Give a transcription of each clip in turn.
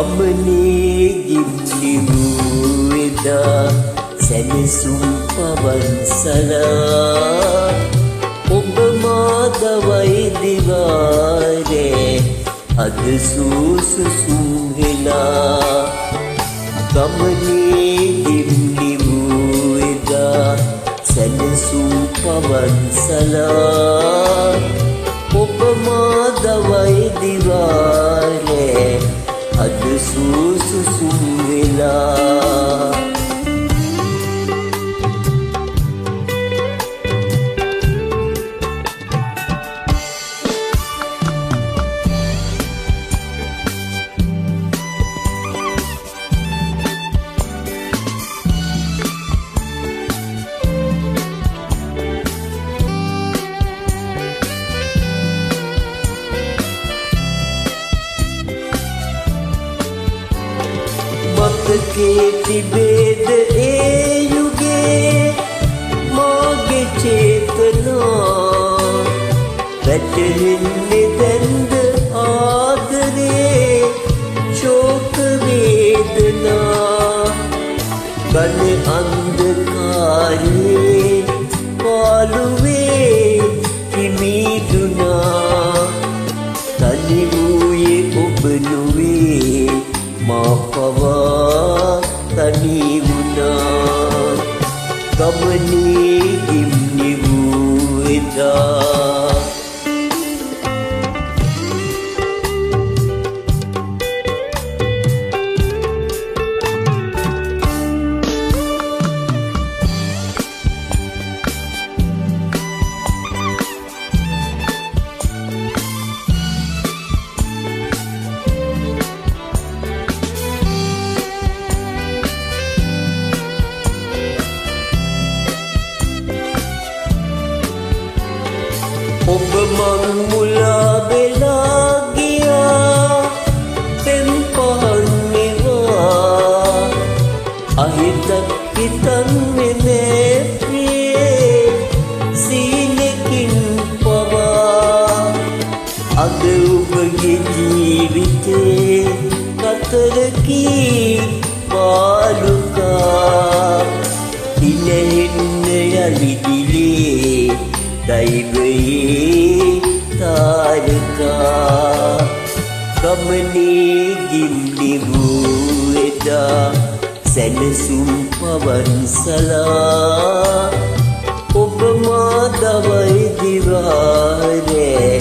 ගමනේ ගිම්ලි වූ එදා සැනසුම් පවන්සලා ඔබ මා දවයි දිවාරේ අද සුසුසුම් වෙලා ගමනේ ගිම්ලි වූ එදා සැනසුම් පවන්සලා ඔබ මා දවයි දිවාරේ අද සුසුසුම් වෙලා මතකේ තිබේද ඒ යුගේ මාගේ චේතනා වැටෙන්නේ දැන්ද ආදරේ ශෝක වේදනා ගන්නේ අන්ධකාරේ පාළුවේ හිමිදුනා තනි වූයේ ඔබ නොවේ මා පවා තනි වුණා ගමනේ ගිම්ලි වූ එදා ඔබ මං මුලා වෙලා ගියා පෙම් පහන් මෙවා අහිතක් හිතන්නේ නෑ ප්‍රියේ සීනකින් පවා අද ඔබගේ ජීවිතේ කතරකී පාලුකා ඉනෙන්න යලි දිලේ දෛවයේ තාරකා ගමනේ ගිම්ලි වූ එදා සැනසුම් පවන්සලා ඔබ මා දවයි දිවාරේ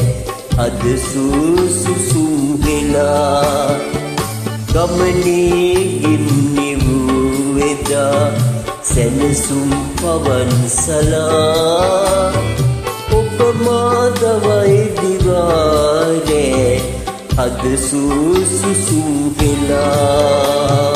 අද සුසුසුම් වෙලා ගමනේ ගිම්ලි වූ එදා සැනසුම් පවන්සලා ඔබ මා දවයි දිවාරේ අද සුසුසුම් වෙලා